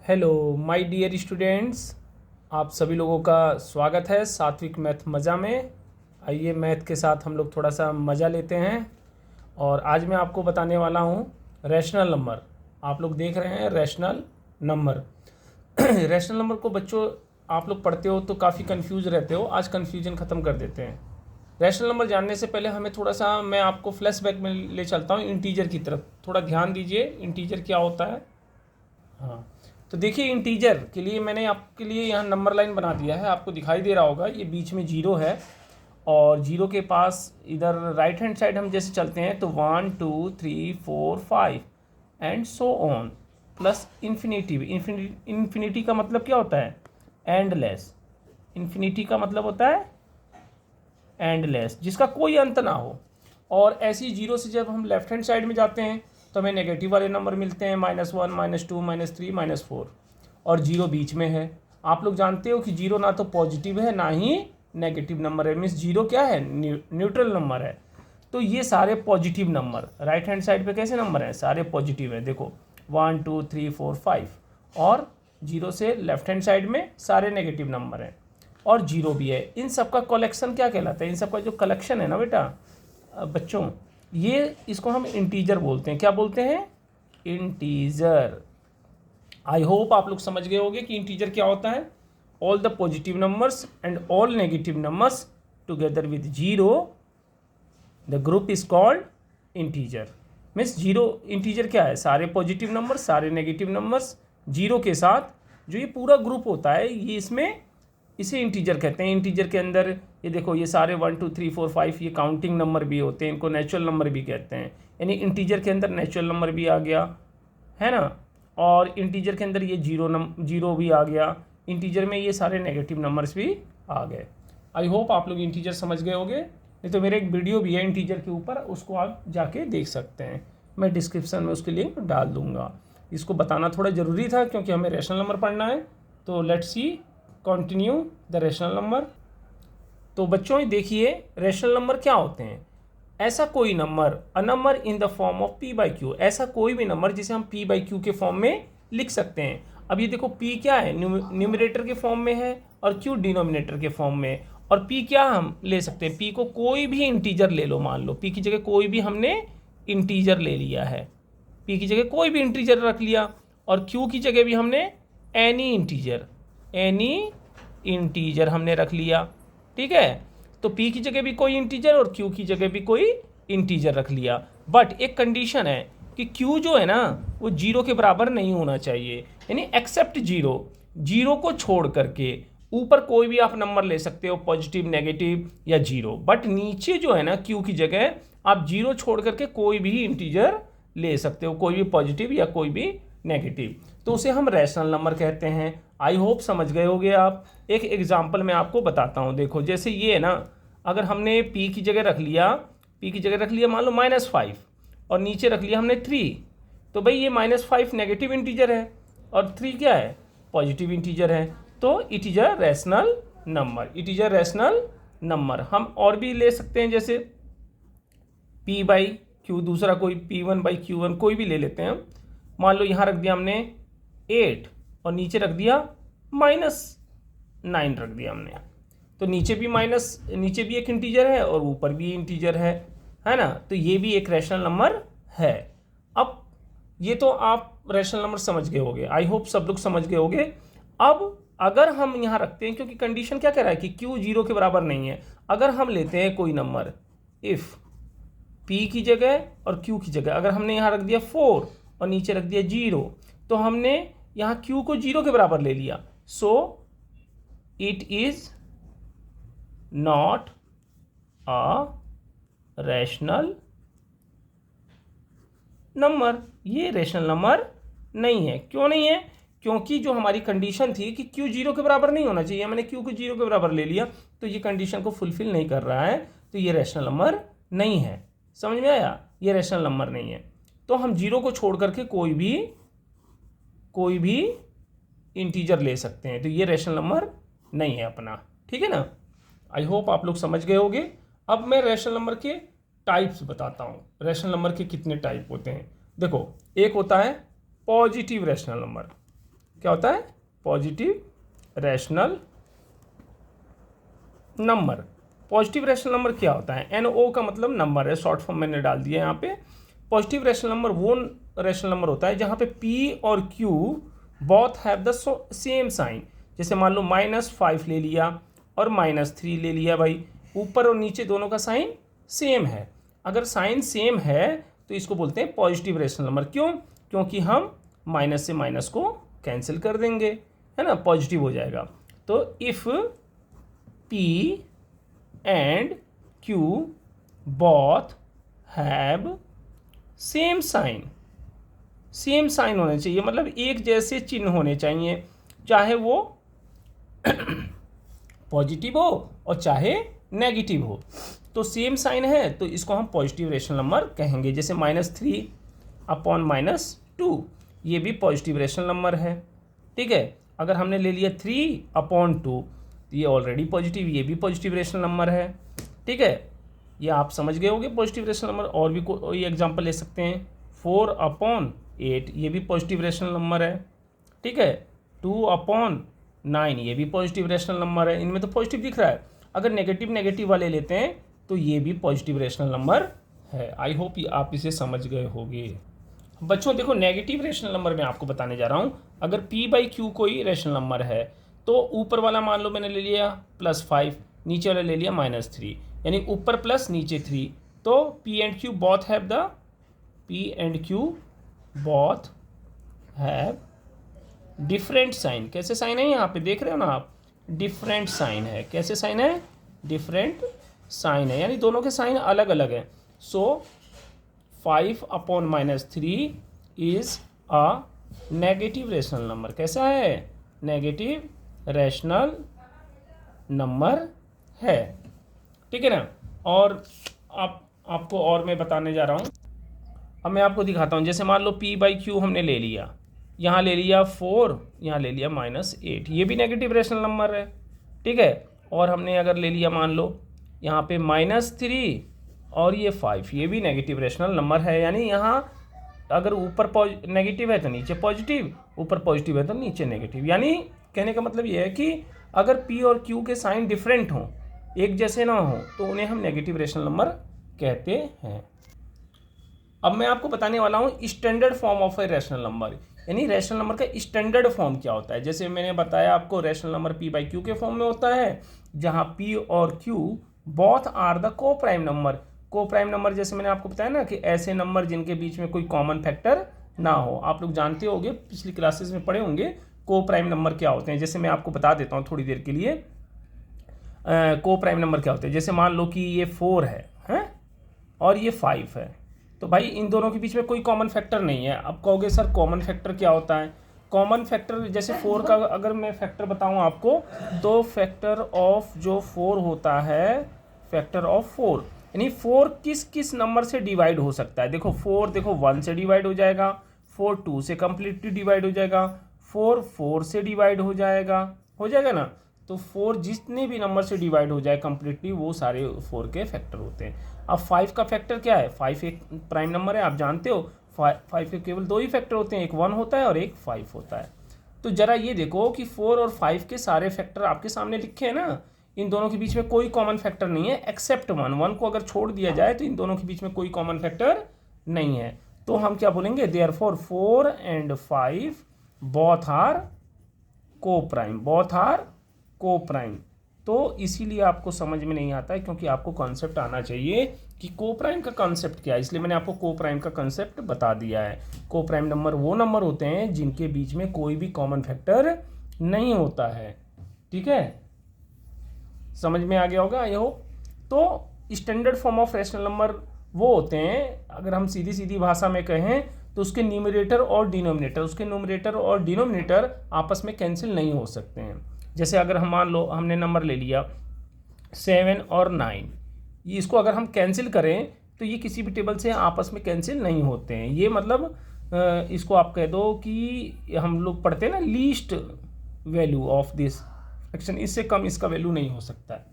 Hello my dear students, आप सभी लोगों का स्वागत है सात्विक मैथ मज़ा में। आइए मैथ के साथ हम लोग थोड़ा सा मज़ा लेते हैं। और आज मैं आपको बताने वाला हूँ रैशनल नंबर। आप लोग देख रहे हैं रैशनल नंबर। रैशनल नंबर को बच्चों आप लोग पढ़ते हो तो काफ़ी कंफ्यूज रहते हो। आज कंफ्यूजन ख़त्म कर देते हैं। रैशनल नंबर जानने से पहले हमें थोड़ा सा मैं आपको फ्लैशबैक में ले चलता हूँ इंटीजर की तरफ। थोड़ा ध्यान दीजिए इंटीजर क्या होता है। हाँ, तो देखिए इंटीजर के लिए मैंने आपके लिए यहाँ नंबर लाइन बना दिया है, आपको दिखाई दे रहा होगा। ये बीच में जीरो है और जीरो के पास इधर राइट हैंड साइड हम जैसे चलते हैं तो 1 2 3 4 5 and so on plus infinity. Infinity का मतलब क्या होता है? एंडलेस। इन्फिनिटी का मतलब होता है एंडलेस, जिसका कोई अंत ना हो। और ऐसी जीरो से जब हम लेफ्ट हैंड साइड में जाते हैं तो हमें नेगेटिव वाले नंबर मिलते हैं -1 -2 -3 -4 और जीरो बीच में है। आप लोग जानते हो कि जीरो ना तो पॉजिटिव है ना ही नेगेटिव नंबर है। मीन्स जीरो क्या है? न्यूट्रल नंबर है। तो ये सारे positive number right hand side पे कैसे नंबर हैं? सारे पॉजिटिव है। देखो 1 2 3 4 5 और जीरो से लेफ्ट हैंड साइड में सारे नेगेटिव नंबर हैं और जीरो भी है। इन सब का कलेक्शन क्या कहलाता है? इन सब का जो कलेक्शन है ना बेटा बच्चों, ये इसको हम इंटीजर बोलते हैं। क्या बोलते हैं? इंटीजर। आई होप आप लोग समझ गए होंगे कि इंटीजर क्या होता है। All the positive numbers and all negative numbers together with zero, the group is called integer. Means zero integer क्या है? सारे पॉजिटिव नंबर्स सारे नेगेटिव नंबर्स जीरो के साथ जो ये पूरा ग्रुप होता है, ये इसमें इसे इंटीजर कहते हैं। इंटीजर के अंदर ये देखो, ये सारे 1 2 3 4 5 ये काउंटिंग नंबर भी होते हैं, इनको नेचुरल नंबर भी कहते हैं। यानी इंटीजर के अंदर नेचुरल नंबर भी आ गया है ना, और इंटीजर के अंदर ये जीरो भी आ गया। इंटीजर में ये सारे नेगेटिव नंबर्स भी आ गए। आई होप आप लोग इंटीजर समझ गए होंगे। नहीं तो मेरे एक वीडियो भी है इंटीजर के ऊपर, उसको आप जाके देख सकते हैं। मैं डिस्क्रिप्शन में उसके लिंक डाल दूंगा। इसको बताना थोड़ा ज़रूरी था क्योंकि हमें रैशनल नंबर पढ़ना है। तो let's see continue the rational number. तो बच्चों देखिए रैशनल नंबर क्या होते हैं। ऐसा कोई number, a number in the form of p/q, ऐसा कोई भी नंबर जिसे हम p/q के फॉर्म में लिख सकते हैं। अब ये देखो p क्या है? न्यूमरेटर के फॉर्म में है और q डिनोमिनेटर के फॉर्म में। और p क्या हम ले सकते हैं? p को कोई भी इंटीजर ले लो। मान लो p की जगह कोई भी हमने इंटीजर ले लिया है, p की जगह कोई भी इंटीजर रख लिया। और q की जगह भी हमने एनी इंटीजर हमने रख लिया। ठीक है, तो p की जगह भी कोई इंटीजर और q की जगह भी कोई इंटीजर रख लिया। बट एक कंडीशन है कि q जो है ना वो जीरो के बराबर नहीं होना चाहिए। यानी एक्सेप्ट जीरो, जीरो को छोड़ करके ऊपर कोई भी आप नंबर ले सकते हो, पॉजिटिव नेगेटिव या जीरो। बट नीचे जो है ना q की जगह आप जीरो छोड़ करके कोई भी इंटीजर ले सकते हो, कोई भी पॉजिटिव या कोई भी नेगेटिव। तो उसे हम रैशनल नंबर कहते हैं। आई होप समझ गए होगे आप। एक एग्जांपल मैं आपको बताता हूँ। देखो जैसे ये है ना, अगर हमने p की जगह रख लिया, मान लो -5 और नीचे रख लिया हमने 3, तो भाई ये -5 नेगेटिव इंटीजर है और 3 क्या है? पॉजिटिव इंटीजर है। तो it is a rational number. हम और भी ले सकते हैं, जैसे p/q, दूसरा कोई p1/q1 कोई भी ले लेते हैं हम। मान लो यहाँ रख दिया हमने 8 और नीचे रख दिया -9 रख दिया हमने, तो नीचे भी एक इंटीजर है और ऊपर भी इंटीजर है ना। तो ये भी एक रैशनल नंबर है। अब ये तो आप रैशनल नंबर समझ गए होंगे। आई होप सब लोग समझ गए होंगे। अब अगर हम यहाँ रखते हैं, क्योंकि कंडीशन क्या कह रहा है कि q जीरो के बराबर नहीं है। अगर हम लेते हैं कोई नंबर, इफ p की जगह और q की जगह अगर हमने यहाँ रख दिया 4 और नीचे रख दिया 0, तो हमने यहाँ q को जीरो के बराबर ले लिया। So it is not a rational number. ये रैशनल नंबर नहीं है। क्यों नहीं है? क्योंकि जो हमारी कंडीशन थी कि q जीरो के बराबर नहीं होना चाहिए, मैंने q को जीरो के बराबर ले लिया, तो ये कंडीशन को फुलफिल नहीं कर रहा है, तो ये रैशनल नंबर नहीं है। समझ में आया? ये रैशनल नंबर नहीं है। तो हम जीरो को छोड़ करके कोई भी इंटीजर ले सकते हैं, तो ये रैशनल नंबर नहीं है अपना। ठीक है ना? आई होप आप लोग समझ गए होंगे। अब मैं रैशनल नंबर के टाइप्स बताता हूँ। रैशनल नंबर के कितने टाइप होते हैं। देखो, एक होता है पॉजिटिव रैशनल नंबर। क्या होता है? Positive rational number. Positive rational number क्या होता है? NO का मतलब नंबर है, शॉर्ट फॉर्म मैंने डाल दिया यहाँ पे। पॉजिटिव रैशनल नंबर वो रैशनल नंबर होता है जहाँ पे P और Q both have the same sign. जैसे मान लो -5 ले लिया और -3 ले लिया भाई, ऊपर और नीचे दोनों का साइन सेम है। अगर साइन सेम है तो इसको बोलते हैं पॉजिटिव रैशनल नंबर। क्यों? क्योंकि हम माइनस से माइनस को कैंसिल कर देंगे, है ना, पॉजिटिव हो जाएगा। तो if P and Q both have same sign होने चाहिए, मतलब एक जैसे चिन्ह होने चाहिए, चाहे वो पॉजिटिव हो और चाहे नेगेटिव हो। तो सेम साइन है तो इसको हम पॉजिटिव रैशनल नंबर कहेंगे। जैसे -3/-2 ये भी पॉजिटिव रैशनल नंबर है, ठीक है। अगर हमने ले लिया 3/2 ये ऑलरेडी पॉजिटिव, ये भी पॉजिटिव रैशनल नंबर है, ठीक है। ये आप समझ गए होंगे पॉजिटिव रैशनल नंबर। और भी कोई एग्जांपल ले सकते हैं, 4/8 ये भी पॉजिटिव रैशनल नंबर है, ठीक है। 2/9 ये भी पॉजिटिव रैशनल नंबर है। इनमें तो पॉजिटिव दिख रहा है। अगर नेगेटिव वाले लेते हैं तो ये भी पॉजिटिव रैशनल नंबर है। आई होप आप इसे समझ गए होंगे। बच्चों देखो, नेगेटिव रैशनल नंबर मैं आपको बताने जा रहा हूँ। अगर P/Q कोई रैशनल नंबर है तो ऊपर वाला मान लो मैंने ले लिया +5, नीचे वाला ले लिया -3, यानी ऊपर प्लस नीचे 3, तो P and Q both have different sign. कैसे साइन है? यहाँ पे देख रहे हो ना आप, डिफरेंट साइन है। कैसे साइन है? डिफरेंट साइन है, यानी दोनों के साइन अलग अलग हैं। सो 5/-3 is a negative rational number. कैसा है? नेगेटिव रैशनल नंबर है, ठीक है ना। और आपको और मैं बताने जा रहा हूँ। अब मैं आपको दिखाता हूँ। जैसे मान लो P/Q हमने ले लिया, यहाँ ले लिया 4, यहाँ ले लिया -8, ये भी नेगेटिव रैशनल नंबर है, ठीक है। और हमने अगर ले लिया मान लो यहाँ पे -3 और ये 5, ये भी नेगेटिव रैशनल नंबर है। यानी यहाँ अगर ऊपर नेगेटिव है तो नीचे पॉजिटिव, ऊपर पॉजिटिव है तो नीचे नेगेटिव। यानी कहने का मतलब ये है कि अगर P और Q के साइन डिफरेंट हों, एक जैसे ना हो, तो उन्हें हम नेगेटिव रैशनल नंबर कहते हैं। अब मैं आपको बताने वाला हूँ standard form of a rational number, यानी रैशनल नंबर का स्टैंडर्ड फॉर्म क्या होता है। जैसे मैंने बताया आपको, रैशनल नंबर P/Q के फॉर्म में होता है, जहाँ P और Q बोथ आर द को प्राइम नंबर। को प्राइम नंबर जैसे मैंने आपको बताया ना कि ऐसे नंबर जिनके बीच में कोई कॉमन फैक्टर ना हो। आप लोग जानते होंगे, पिछली क्लासेस में पढ़े होंगे को प्राइम नंबर क्या होते हैं। जैसे मैं आपको बता देता हूँ थोड़ी देर के लिए, को प्राइम नंबर क्या होते हैं। जैसे मान लो कि ये 4 है और ये 5 है, तो भाई इन दोनों के बीच में कोई कॉमन फैक्टर नहीं है। अब कहोगे सर कॉमन फैक्टर क्या होता है? कॉमन फैक्टर जैसे 4 का अगर मैं फैक्टर बताऊं आपको, तो फैक्टर ऑफ जो 4 होता है, फैक्टर ऑफ 4 यानी 4 किस किस नंबर से डिवाइड हो सकता है। देखो 4 देखो 1 से डिवाइड हो जाएगा, 4 2 से कम्प्लीटली डिवाइड हो जाएगा, 4 4 से डिवाइड हो जाएगा ना। तो 4 जितने भी नंबर से डिवाइड हो जाए कम्प्लीटली, वो सारे 4 के फैक्टर होते हैं। अब 5 का फैक्टर क्या है? 5 एक प्राइम नंबर है, आप जानते हो। 5 के केवल 2 ही फैक्टर होते हैं, एक 1 होता है और एक 5 होता है। तो जरा ये देखो कि 4 और 5 के सारे फैक्टर आपके सामने लिखे हैं ना, इन दोनों के बीच में कोई कॉमन फैक्टर नहीं है एक्सेप्ट 1। 1 को अगर छोड़ दिया जाए तो इन दोनों के बीच में कोई कॉमन फैक्टर नहीं है। तो हम क्या बोलेंगे? देयरफॉर 4 and 5 बोथ आर को प्राइम। तो इसीलिए आपको समझ में नहीं आता है, क्योंकि आपको कॉन्सेप्ट आना चाहिए कि को प्राइम का कॉन्सेप्ट क्या है। इसलिए मैंने आपको को प्राइम का कॉन्सेप्ट बता दिया है। को प्राइम नंबर वो नंबर होते हैं जिनके बीच में कोई भी कॉमन फैक्टर नहीं होता है, ठीक है। समझ में आ गया होगा ये हो। तो standard form of rational number वो होते हैं, अगर हम सीधी सीधी भाषा में कहें तो उसके न्यूमरेटर और डिनोमिनेटर आपस में कैंसिल नहीं हो सकते हैं। जैसे अगर हम मान लो हमने नंबर ले लिया 7 और 9, इसको अगर हम कैंसिल करें तो ये किसी भी टेबल से आपस में कैंसिल नहीं होते हैं। ये मतलब इसको आप कह दो कि हम लोग पढ़ते हैं ना, least value of this fraction, इससे कम इसका वैल्यू नहीं हो सकता है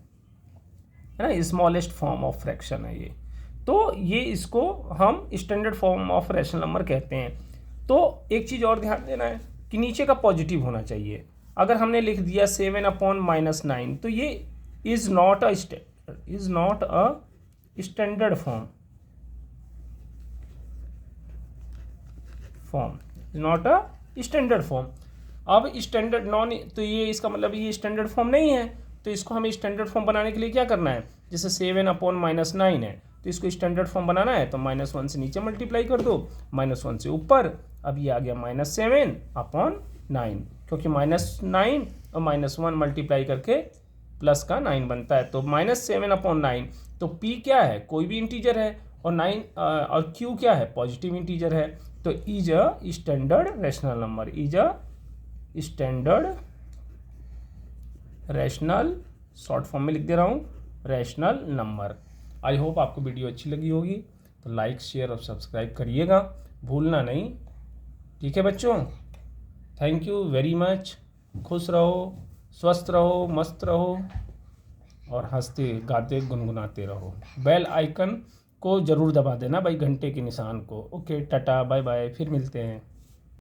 ना। स्मॉलेस्ट फॉर्म ऑफ फ्रैक्शन है ये। तो ये इसको हम standard form of rational number कहते हैं। तो एक चीज़ और ध्यान देना है कि नीचे का पॉजिटिव होना चाहिए। अगर हमने लिख दिया 7/-9 तो ये is not a standard form not a standard form. अब स्टैंडर्ड नॉन, तो ये इसका मतलब ये स्टैंडर्ड फॉर्म नहीं है, तो इसको हमें स्टैंडर्ड फॉर्म बनाने के लिए क्या करना है, जैसे 7/-9 है तो इसको स्टैंडर्ड फॉर्म बनाना है तो -1 से नीचे मल्टीप्लाई कर दो, -1 से ऊपर। अब ये आ गया -7/9, क्योंकि -9 और -1 मल्टीप्लाई करके प्लस का 9 बनता है, तो -7/9। तो p क्या है, कोई भी इंटीजर है, और 9 और q क्या है, पॉजिटिव इंटीजर है। तो is a standard rational number, is a standard rational, short form में लिख दे रहा हूँ, रैशनल नंबर। आई होप आपको वीडियो अच्छी लगी होगी, तो लाइक शेयर और सब्सक्राइब करिएगा, भूलना नहीं। ठीक है बच्चों, थैंक यू वेरी मच। खुश रहो, स्वस्थ रहो, मस्त रहो और हंसते गाते गुनगुनाते रहो। बेल आइकन को ज़रूर दबा देना भाई, घंटे के निशान को। ओके, टाटा बाय बाय, फिर मिलते हैं।